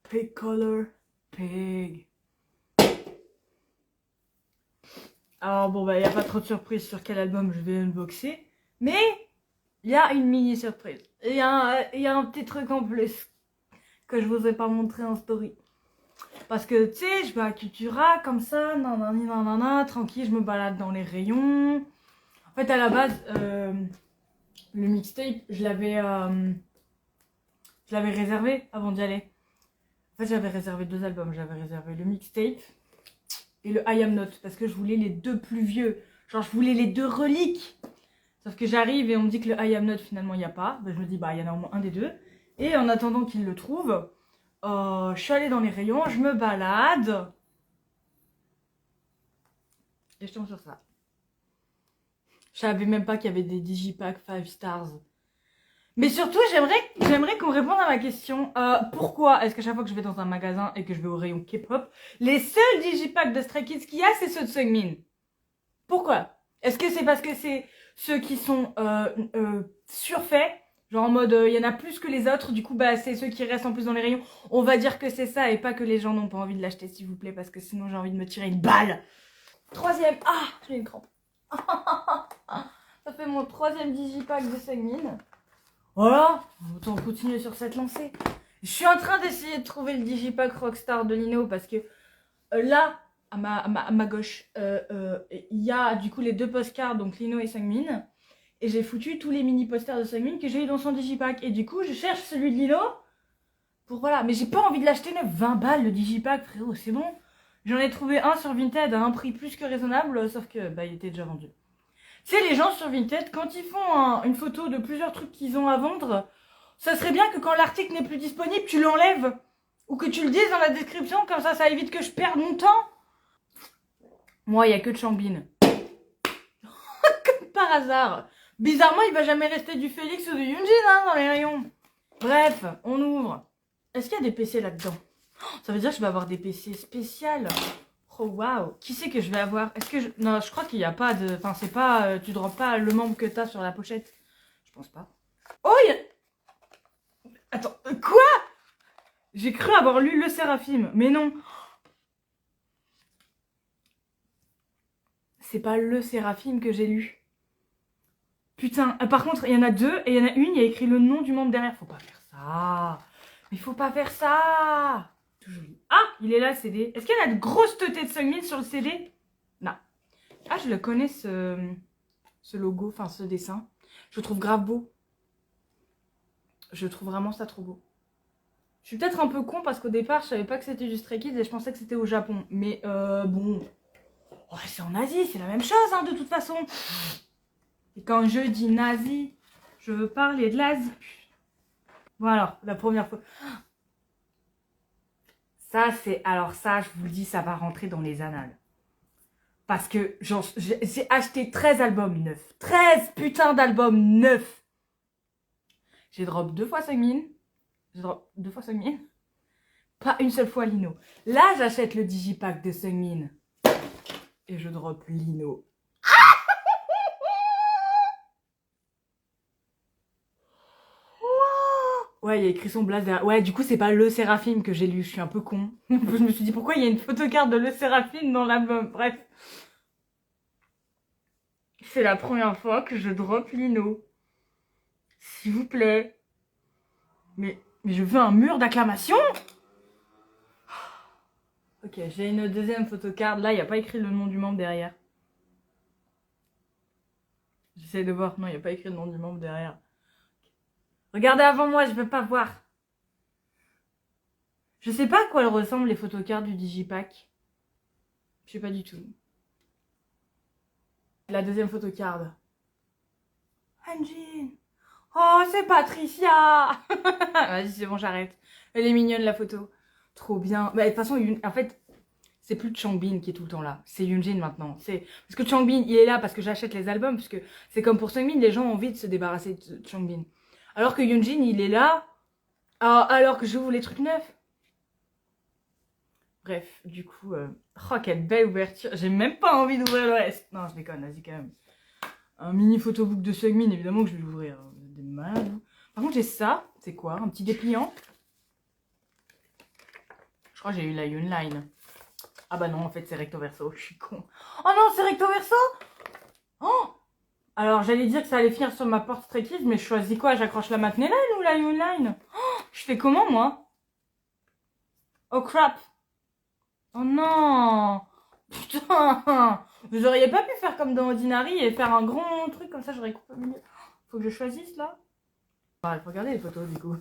Pig color, pig. Alors bon, bah, il n'y a pas trop de surprise sur quel album je vais unboxer. Mais il y a une mini surprise. Il y a un petit truc en plus que je vous ai pas montré en story. Parce que tu sais, je vais à Cultura comme ça, nanani nanana, tranquille, je me balade dans les rayons. En fait, à la base, le mixtape, je l'avais réservé avant d'y aller. En fait, j'avais réservé 2 albums. J'avais réservé le mixtape et le I Am Not parce que je voulais les 2 plus vieux. Genre, je voulais les 2 reliques. Sauf que j'arrive et on me dit que le I Am Not, finalement, il n'y a pas. Ben, je me dis, bah, il y en a au moins un des 2. Et en attendant qu'il le trouve, je suis allée dans les rayons, je me balade. Et je tombe sur ça. Je savais même pas qu'il y avait des Digipack 5 stars. Mais surtout, j'aimerais qu'on réponde à ma question. Pourquoi est-ce qu'à chaque fois que je vais dans un magasin et que je vais au rayon K-pop, les seuls Digipack de Stray Kids qu'il y a, c'est ceux de Seungmin? Pourquoi? Est-ce que c'est parce que c'est ceux qui sont surfaits? Genre en mode, il y en a plus que les autres, du coup, bah, c'est ceux qui restent en plus dans les rayons. On va dire que c'est ça et pas que les gens n'ont pas envie de l'acheter, s'il vous plaît, parce que sinon j'ai envie de me tirer une balle. Troisième. Ah, j'ai une crampe. Ça fait mon 3e Digipack de Seungmin. Voilà, autant continuer sur cette lancée. Je suis en train d'essayer de trouver le Digipack Rockstar de Lino parce que là, à ma gauche, il y a du coup les 2 postcards, donc Lino et Seungmin. Et j'ai foutu tous les mini posters de Seungmin que j'ai eu dans son Digipack. Et du coup, je cherche celui de Lino pour voilà. Mais j'ai pas envie de l'acheter neuf. 20 balles le Digipack, frérot, c'est bon. J'en ai trouvé un sur Vinted à un prix plus que raisonnable, sauf que bah, il était déjà vendu. Tu sais, les gens sur Vinted, quand ils font une photo de plusieurs trucs qu'ils ont à vendre, ça serait bien que quand l'article n'est plus disponible, tu l'enlèves. Ou que tu le dises dans la description, comme ça évite que je perde mon temps. Moi, il n'y a que de Changbin. Comme par hasard. Bizarrement, il va jamais rester du Félix ou du Yoonjin hein, dans les rayons. Bref, on ouvre. Est-ce qu'il y a des PC là-dedans? Ça veut dire que je vais avoir des PC spéciales. Oh waouh. Qui c'est que je vais avoir? Est-ce que je... Non, je crois qu'il n'y a pas de... Enfin, c'est pas... tu drops pas le membre que t'as sur la pochette. Je pense pas. Oh, il y a... Attends, quoi? J'ai cru avoir lu Le Séraphim, mais non. C'est pas Le Séraphim que j'ai lu. Putain, par contre, il y en a 2 et il y en a une, il y a écrit le nom du membre derrière. Faut pas faire ça. Mais faut pas faire ça. Tout joli. Ah, il est là le CD. Est-ce qu'il y a de grosses teutés de Seungmin sur le CD? Non. Ah, je le connais ce logo, enfin ce dessin. Je le trouve grave beau. Je trouve vraiment ça trop beau. Je suis peut-être un peu con parce qu'au départ, je savais pas que c'était du Stray Kids et je pensais que c'était au Japon. Mais bon, ouais, c'est en Asie, c'est la même chose hein, de toute façon. Et quand je dis nazi, je veux parler de l'Asie. Voilà, la première fois. Ça, c'est... Alors ça, je vous le dis, ça va rentrer dans les annales. Parce que j'ai acheté 13 albums neufs. 13 putains d'albums neufs. J'ai drop 2 fois Seungmin. J'ai drop 2 fois Seungmin. Pas une seule fois Lino. Là, j'achète le Digipack de Seungmin. Et je drop Lino. Ouais, il y a écrit son blaze derrière. Ouais, du coup, c'est pas Le Séraphim que j'ai lu. Je suis un peu con. Je me suis dit, pourquoi il y a une photocarte de Le Séraphim dans l'album? Bref. C'est la première fois que je drop Lino. S'il vous plaît. Mais je veux un mur d'acclamation. Ok, j'ai une deuxième photocarte. Là, il n'y a pas écrit le nom du membre derrière. J'essaie de voir. Non, il n'y a pas écrit le nom du membre derrière. Regardez avant moi, je veux pas voir. Je sais pas à quoi elles ressemblent les photocartes du Digipack. Je sais pas du tout. La deuxième photocarte. Hanjin. Oh, c'est Patricia. Vas-y, c'est bon, j'arrête. Elle est mignonne la photo. Trop bien. Bah, de toute façon, en fait, c'est plus Changbin qui est tout le temps là. C'est Yoonjin maintenant. Parce que Changbin, il est là parce que j'achète les albums. Parce que c'est comme pour Seungmin, les gens ont envie de se débarrasser de Changbin. Alors que Yoonjin, il est là. Alors que j'ouvre les trucs neufs. Bref, du coup... Oh, quelle belle ouverture. J'ai même pas envie d'ouvrir le reste. Non, je déconne, vas-y quand même. Un mini photobook de Seungmin, évidemment que je vais l'ouvrir. Des malades. Par contre, j'ai ça. C'est quoi? Un petit dépliant. Je crois que j'ai eu la Yoon Line. Ah bah non, en fait, c'est recto verso. Je suis con. Oh non, c'est recto verso. Oh. Alors, j'allais dire que ça allait finir sur ma porte Stray Kids, mais je choisis quoi? J'accroche la McNeil Line ou la Yoon Line? Oh, je fais comment, moi? Oh crap. Oh non. Putain. Vous auriez pas pu faire comme dans Ordinary et faire un grand truc comme ça, j'aurais coupé au milieu. Faut que je choisisse, là. Ah, il faut regarder les photos, du coup.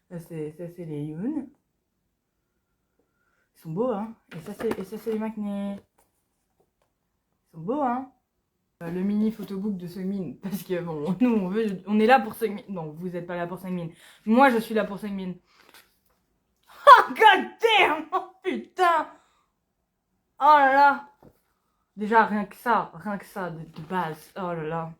Ça, c'est les Yoon. Ils sont beaux, hein. Et ça, c'est les McNeil. Ils sont beaux, hein. Le mini photobook de Seungmin. Parce que, bon, nous, on est là pour Seungmin. Non, vous n'êtes pas là pour Seungmin. Moi, je suis là pour Seungmin. Oh, god damn. Oh, putain. Oh là là. Déjà, rien que ça de base. Oh là là.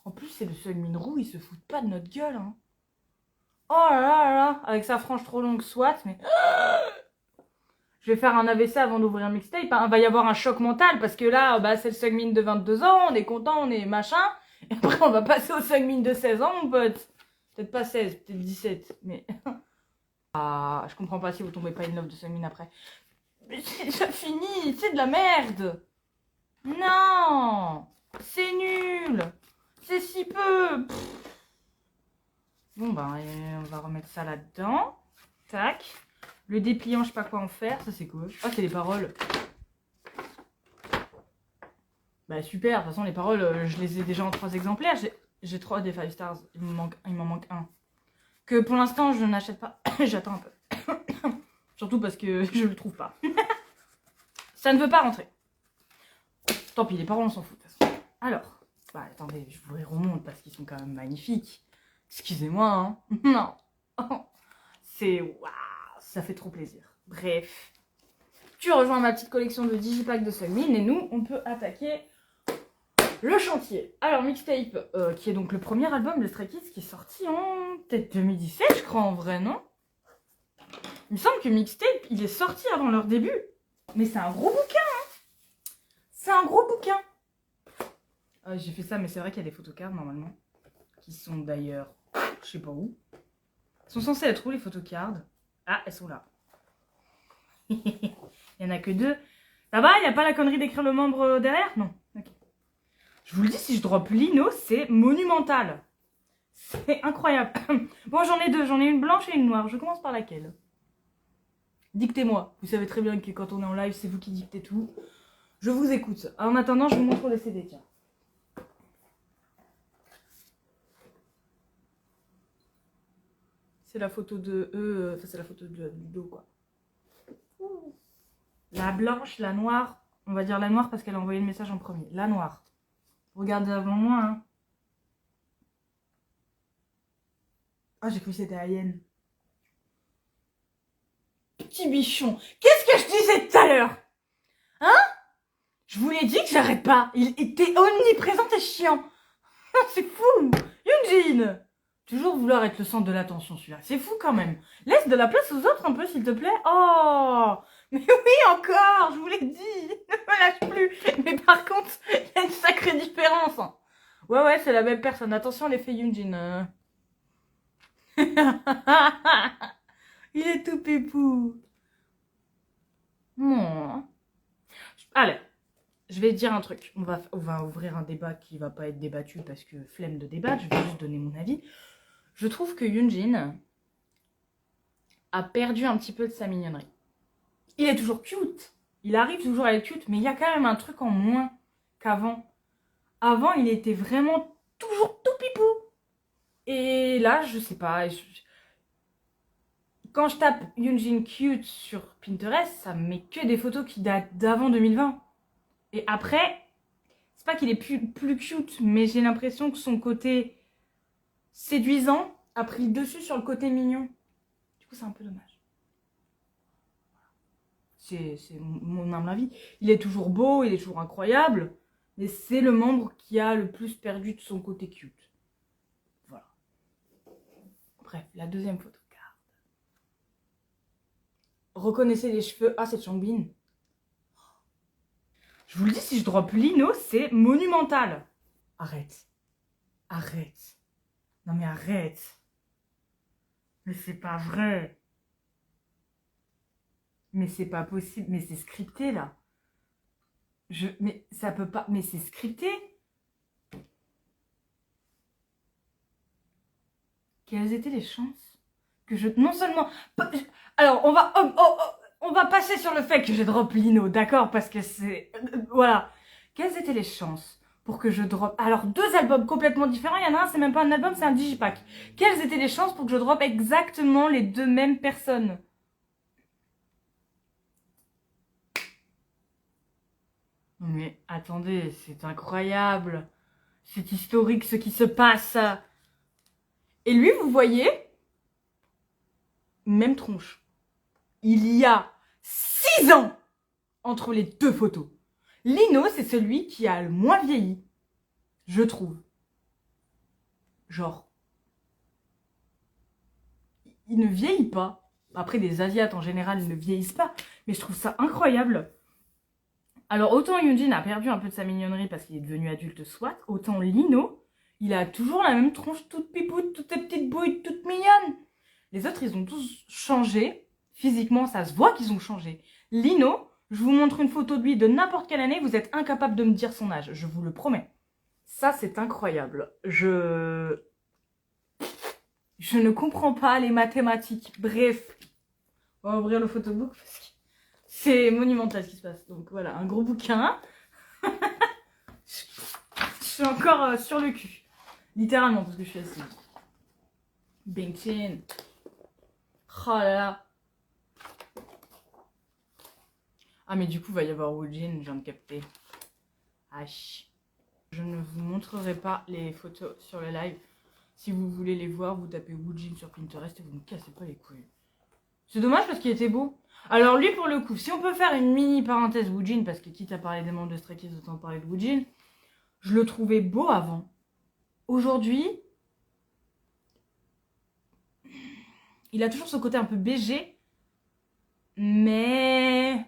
En plus, c'est le Seungmin roux, ils se foutent pas de notre gueule, hein. Oh là là là. Avec sa frange trop longue, soit, mais... Je vais faire un AVC avant d'ouvrir un mixtape. Hein. Il va y avoir un choc mental parce que là, bah, c'est le Seungmin de 22 ans, on est content, on est machin. Et après, on va passer au Seungmin de 16 ans, mon pote. Peut-être pas 16, peut-être 17, mais... Ah, je comprends pas si vous tombez pas in love de Seungmin après. Mais c'est déjà fini, c'est de la merde. Non, c'est nul. C'est si peu. Pff. Bon, bah, on va remettre ça là-dedans. Tac. Le dépliant, je sais pas quoi en faire. Ça, c'est cool. Ah, c'est les paroles. Bah, super. De toute façon, les paroles, je les ai déjà en 3 exemplaires. J'ai 3 des 5 stars. Il m'en manque un. Que pour l'instant, je n'achète pas. J'attends un peu. Surtout parce que je le trouve pas. Ça ne veut pas rentrer. Tant pis, les paroles, on s'en fout de toute façon. Alors, bah, attendez, je vous les remonte parce qu'ils sont quand même magnifiques. Excusez-moi, hein. Non. C'est... Waouh, ça fait trop plaisir. Bref. Tu rejoins ma petite collection de digipack de Seungmin et nous, on peut attaquer le chantier. Alors, Mixtape, qui est donc le premier album de Stray Kids qui est sorti en peut-être 2017, je crois, en vrai, non? Il me semble que Mixtape, il est sorti avant leur début. Mais c'est un gros bouquin, hein. C'est un gros bouquin. J'ai fait ça, mais c'est vrai qu'il y a des photocards, normalement. Qui sont d'ailleurs, je sais pas où. Elles sont censées être où, les photocards? Ah, elles sont là. Il y en a que 2. Ça va? Il n'y a pas la connerie d'écrire le membre derrière? Non. Okay. Je vous le dis, si je drop Lino, c'est monumental. C'est incroyable. Bon, j'en ai 2. J'en ai une blanche et une noire. Je commence par laquelle? Dictez-moi. Vous savez très bien que quand on est en live, c'est vous qui dictez tout. Je vous écoute. En attendant, je vous montre le CD, tiens. C'est la photo de eux, enfin c'est la photo du dos, quoi. La blanche, la noire, on va dire la noire parce qu'elle a envoyé le message en premier. La noire. Regardez avant moi, hein. Ah, j'ai cru que c'était Alien. Petit bichon. Qu'est-ce que je disais tout à l'heure? Hein? Je vous l'ai dit que j'arrête pas. Il était omniprésent et chiant. C'est fou. Yoonjin. Toujours vouloir être le centre de l'attention, celui-là. C'est fou quand même. Laisse de la place aux autres un peu, s'il te plaît. Oh, mais oui, encore, je vous l'ai dit. Ne me lâche plus. Mais par contre, il y a une sacrée différence. Ouais, c'est la même personne. Attention, l'effet Yoonjin. Il est tout pépou. Bon. Allez, je vais dire un truc. On va ouvrir un débat qui va pas être débattu parce que flemme de débattre. Je vais juste donner mon avis. Je trouve que Yoonjin a perdu un petit peu de sa mignonnerie. Il est toujours cute. Il arrive toujours à être cute, mais il y a quand même un truc en moins qu'avant. Avant, il était vraiment toujours tout pipou. Et là, je sais pas. Quand je tape Yoonjin cute sur Pinterest, ça me met que des photos qui datent d'avant 2020. Et après, c'est pas qu'il est plus cute, mais j'ai l'impression que son côté séduisant a pris le dessus sur le côté mignon. Du coup, c'est un peu dommage. C'est mon humble avis. Il est toujours beau, il est toujours incroyable, mais c'est le membre qui a le plus perdu de son côté cute. Voilà. Bref, la deuxième photo. Reconnaissez les cheveux. Ah, c'est Changbin. Je vous le dis, si je drop Lino, c'est monumental. Arrête. Arrête. Non mais arrête. Mais c'est pas vrai. Mais c'est pas possible. Mais c'est scripté, là. Mais ça peut pas... Mais c'est scripté. Quelles étaient les chances que je... Non seulement... Alors, on va passer sur le fait que je drop Lino, d'accord? Parce que c'est... Voilà. Quelles étaient les chances pour que je drop... Alors, 2 albums complètement différents. Il y en a un, c'est même pas un album, c'est un digipack. Quelles étaient les chances pour que je drop exactement les 2 mêmes personnes? Mais attendez, c'est incroyable. C'est historique ce qui se passe. Et lui, vous voyez, même tronche. Il y a 6 ans entre les 2 photos. Lino, c'est celui qui a le moins vieilli, je trouve. Genre, il ne vieillit pas. Après, les Asiates en général, ils ne vieillissent pas. Mais je trouve ça incroyable. Alors, autant Yoonjin a perdu un peu de sa mignonnerie parce qu'il est devenu adulte, soit. Autant Lino, il a toujours la même tronche toute pipoute, toutes ces petites bouilles, toutes mignonnes. Les autres, ils ont tous changé. Physiquement, ça se voit qu'ils ont changé. Lino, je vous montre une photo de lui de n'importe quelle année, vous êtes incapable de me dire son âge, je vous le promets. Ça, c'est incroyable. Je ne comprends pas les mathématiques. Bref, on va ouvrir le photobook parce que c'est monumental ce qui se passe. Donc voilà, un gros bouquin. Je suis encore sur le cul. Littéralement, parce que je suis assise. Bing Chin. Oh là là. Ah, mais du coup, il va y avoir Woojin, je viens de capter. Aïe. Je ne vous montrerai pas les photos sur le live. Si vous voulez les voir, vous tapez Woojin sur Pinterest et vous ne cassez pas les couilles. C'est dommage parce qu'il était beau. Alors lui, pour le coup, si on peut faire une mini parenthèse Woojin, parce que quitte à parler des membres de Stray Kids, autant parler de Woojin, je le trouvais beau avant. Aujourd'hui, il a toujours ce côté un peu BG, mais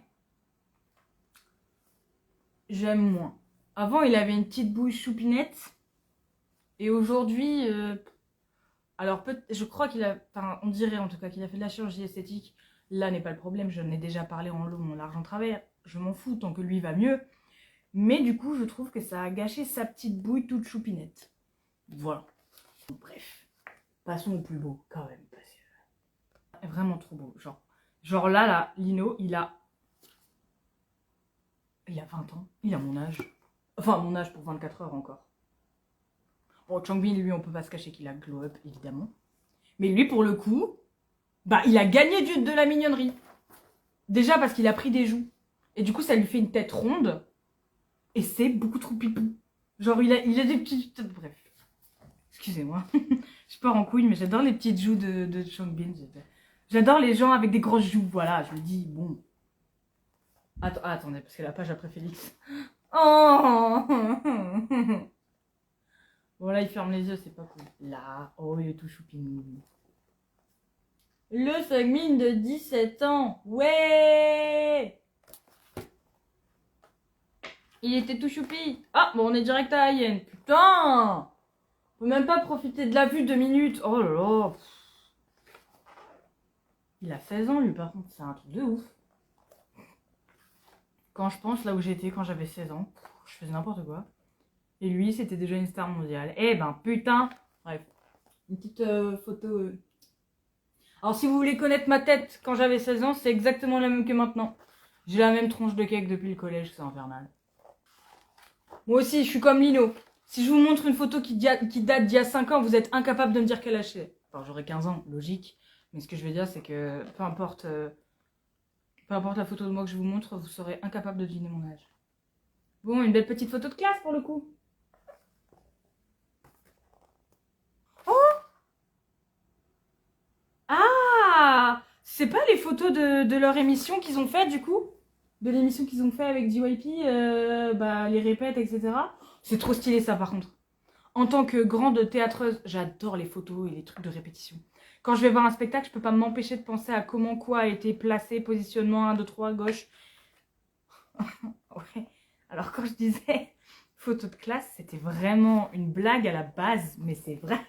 j'aime moins. Avant, il avait une petite bouille choupinette, et aujourd'hui, alors je crois qu'il a, enfin, on dirait en tout cas qu'il a fait de la chirurgie esthétique. Là n'est pas le problème, je n'ai déjà parlé en long, en large, en travers. Je m'en fous tant que lui va mieux. Mais du coup, je trouve que ça a gâché sa petite bouille toute choupinette. Voilà. Bref, passons au plus beau quand même. Parce que... Vraiment trop beau. Genre là, Lino, il a 20 ans. Il a mon âge. Enfin, mon âge pour 24 heures encore. Bon, Changbin, lui, on peut pas se cacher qu'il a glow up, évidemment. Mais lui, pour le coup, bah, il a gagné de la mignonnerie. Déjà parce qu'il a pris des joues. Et du coup, ça lui fait une tête ronde. Et c'est beaucoup trop pipou. Genre, il a des petites... Bref. Excusez-moi. Je pars en couille, mais j'adore les petites joues de Changbin. J'adore les gens avec des grosses joues. Voilà, je me dis, bon. Attendez, parce que la page après Félix. Oh. Bon, là, il ferme les yeux, c'est pas cool. Là, oh, il est tout choupinou. Le Sungmin de 17 ans. Ouais. Il était tout choupi. Ah, bon, on est direct à Ayen. Putain. On peut même pas profiter de la vue 2 minutes. Oh là là. Il a 16 ans, lui, par contre. C'est un truc de ouf. Quand je pense là où j'étais quand j'avais 16 ans, je faisais n'importe quoi. Et lui, c'était déjà une star mondiale. Eh ben, putain. Bref. Une petite photo... Alors, si vous voulez connaître ma tête quand j'avais 16 ans, c'est exactement la même que maintenant. J'ai la même tronche de cake depuis le collège, c'est infernal. Moi aussi, je suis comme Lino. Si je vous montre une photo qui date d'il y a 5 ans, vous êtes incapable de me dire quel âge c'est. Enfin, j'aurais 15 ans, logique. Mais ce que je veux dire, c'est que peu importe la photo de moi que je vous montre, vous serez incapable de deviner mon âge. Bon, une belle petite photo de classe pour le coup. Oh! Ah! C'est pas les photos de leur émission qu'ils ont fait du coup? De l'émission qu'ils ont fait avec JYP, les répètes, etc. C'est trop stylé ça par contre. En tant que grande théâtreuse, j'adore les photos et les trucs de répétition. Quand je vais voir un spectacle, je peux pas m'empêcher de penser à comment quoi a été placé, positionnement 1, 2, 3, gauche. Ouais. Alors quand je disais photo de classe, c'était vraiment une blague à la base, mais c'est vrai.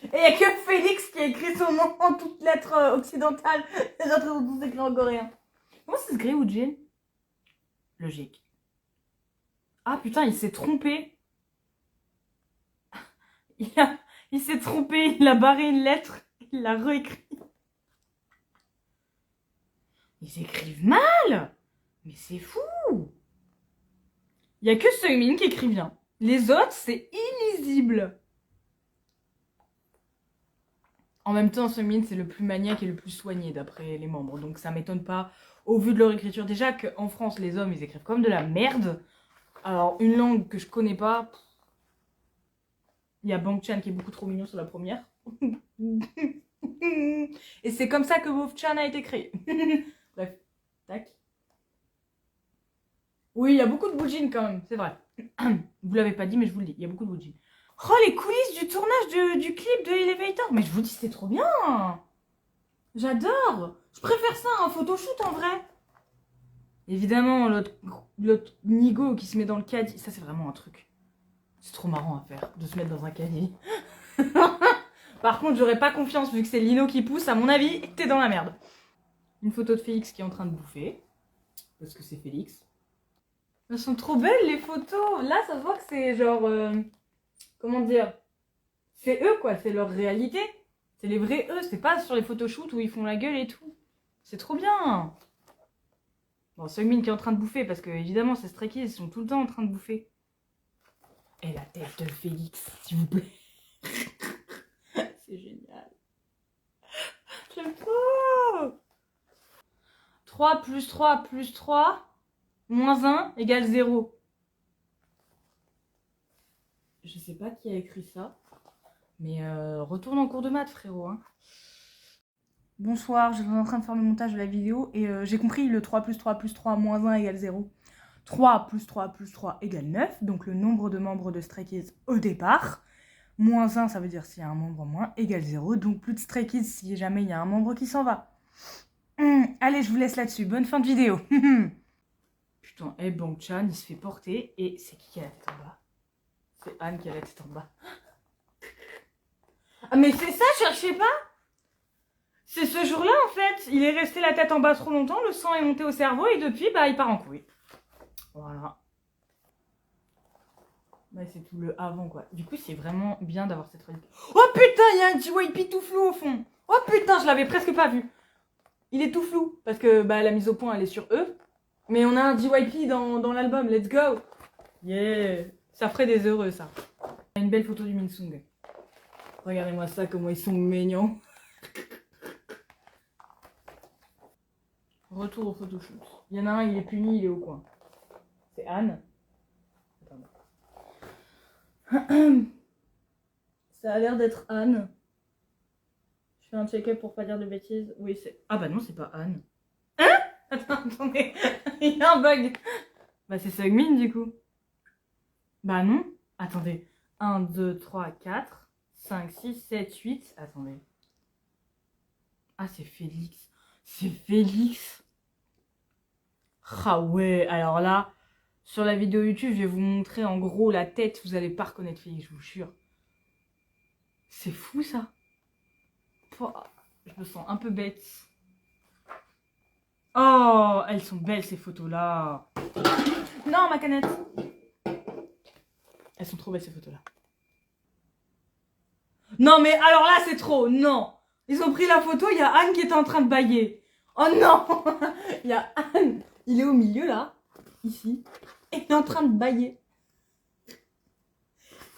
Et il n'y a que Félix qui a écrit son nom en toutes lettres occidentales. Les autres sont tous écrits en coréen. Comment ça se grille ou Jin? Logique. Ah putain, il s'est trompé. Il s'est trompé, il a barré une lettre, il l'a réécrit. Ils écrivent mal. Mais c'est fou. Il y a que Seungmin qui écrit bien. Les autres, c'est illisible. En même temps, Seungmin, c'est le plus maniaque et le plus soigné d'après les membres. Donc ça m'étonne pas, au vu de leur écriture. Déjà qu'en France, les hommes, ils écrivent comme de la merde. Alors, une langue que je connais pas... Il y a Bang Chan qui est beaucoup trop mignon sur la première. Et c'est comme ça que Wolf Chan a été créé. Bref, tac. Oui, il y a beaucoup de boujin quand même, c'est vrai. Vous l'avez pas dit, mais je vous le dis, il y a beaucoup de boujin. Oh, les coulisses du tournage du clip de Elevator. Mais je vous dis, c'était trop bien. J'adore. Je préfère ça à un photoshoot en vrai. Évidemment, l'autre Nigo qui se met dans le caddie. Ça, c'est vraiment un truc. C'est trop marrant à faire, de se mettre dans un caddie. Par contre, j'aurais pas confiance vu que c'est Lino qui pousse. À mon avis, t'es dans la merde. Une photo de Félix qui est en train de bouffer. Parce que c'est Félix. Elles sont trop belles les photos. Là, ça se voit que c'est genre... comment dire? C'est eux quoi, c'est leur réalité. C'est les vrais eux, c'est pas sur les photoshoots où ils font la gueule et tout. C'est trop bien. Bon, Seungmin qui est en train de bouffer parce que évidemment, ces Stray Kids, ils sont tout le temps en train de bouffer. Et la tête de Félix, s'il vous plaît. C'est génial. J'aime trop. 3 plus 3 plus 3 moins 1 égale 0. Je sais pas qui a écrit ça. Mais retourne en cours de maths, frérot. Hein. Bonsoir, je suis en train de faire le montage de la vidéo et j'ai compris le 3 plus 3 plus 3 moins 1 égale 0. 3 plus 3 plus 3 égale 9, donc le nombre de membres de Stray Kids au départ. Moins 1, ça veut dire s'il y a un membre en moins, égale 0, donc plus de Stray Kids si jamais il y a un membre qui s'en va. Allez, je vous laisse là-dessus, bonne fin de vidéo. Putain, et Bang Chan, il se fait porter et c'est qui a la tête en bas? C'est Anne qui a la tête en bas. Ah mais c'est ça, cherchez pas. C'est ce jour-là en fait, il est resté la tête en bas trop longtemps, le sang est monté au cerveau et depuis bah il part en couille. Voilà. Bah c'est tout le avant quoi. Du coup c'est vraiment bien d'avoir cette relique. Oh putain, il y a un JYP tout flou au fond. Oh putain, je l'avais presque pas vu. Il est tout flou parce que bah la mise au point elle est sur eux. Mais on a un JYP dans l'album, let's go. Yeah, ça ferait des heureux ça. Une belle photo du Minsung. Regardez-moi ça, comment ils sont mignons. Retour au photoshoot. Il y en a un, il est puni, il est au coin. C'est Anne. Ça a l'air d'être Anne. Je fais un check-up pour pas dire de bêtises. Oui, c'est... Ah bah non, c'est pas Anne. Hein? Attendez. Il y a un bug. Bah c'est Seungmin du coup. Bah non. Attendez. 1, 2, 3, 4, 5, 6, 7, 8. Attendez. Ah, c'est Félix. C'est Félix. Ah ouais, alors là, sur la vidéo YouTube, je vais vous montrer en gros la tête. Vous allez pas reconnaître Félix, je vous jure. C'est fou ça. Oh, je me sens un peu bête. Oh, elles sont belles ces photos-là. Non, ma canette. Elles sont trop belles ces photos-là. Non, mais alors là, c'est trop. Non. Ils ont pris la photo, il y a Anne qui est en train de bailler. Oh non. Il y a Anne. Il est au milieu là. Ici. Et il est en train de bailler.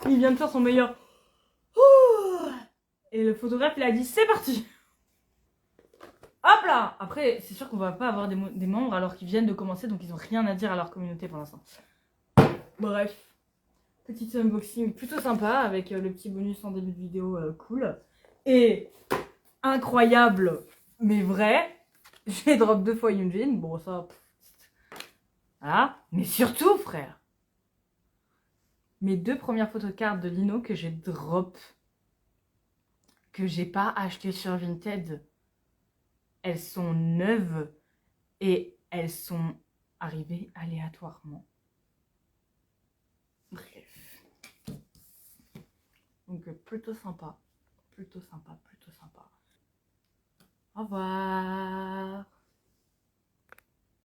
Il vient de faire son meilleur. Et le photographe, il a dit c'est parti. Hop là. Après, c'est sûr qu'on va pas avoir des membres alors qu'ils viennent de commencer, donc ils ont rien à dire à leur communauté pour l'instant. Bref. Petit unboxing plutôt sympa avec le petit bonus en début de vidéo cool. Et incroyable, mais vrai. J'ai drop 2 fois Yoonjin. Bon, ça... Voilà. Mais surtout, frère. Mes 2 premières photocards de Lino que j'ai drop. Que j'ai pas acheté sur Vinted. Elles sont neuves. Et elles sont arrivées aléatoirement. Bref. Donc plutôt sympa. plutôt sympa, plutôt sympa. Au revoir.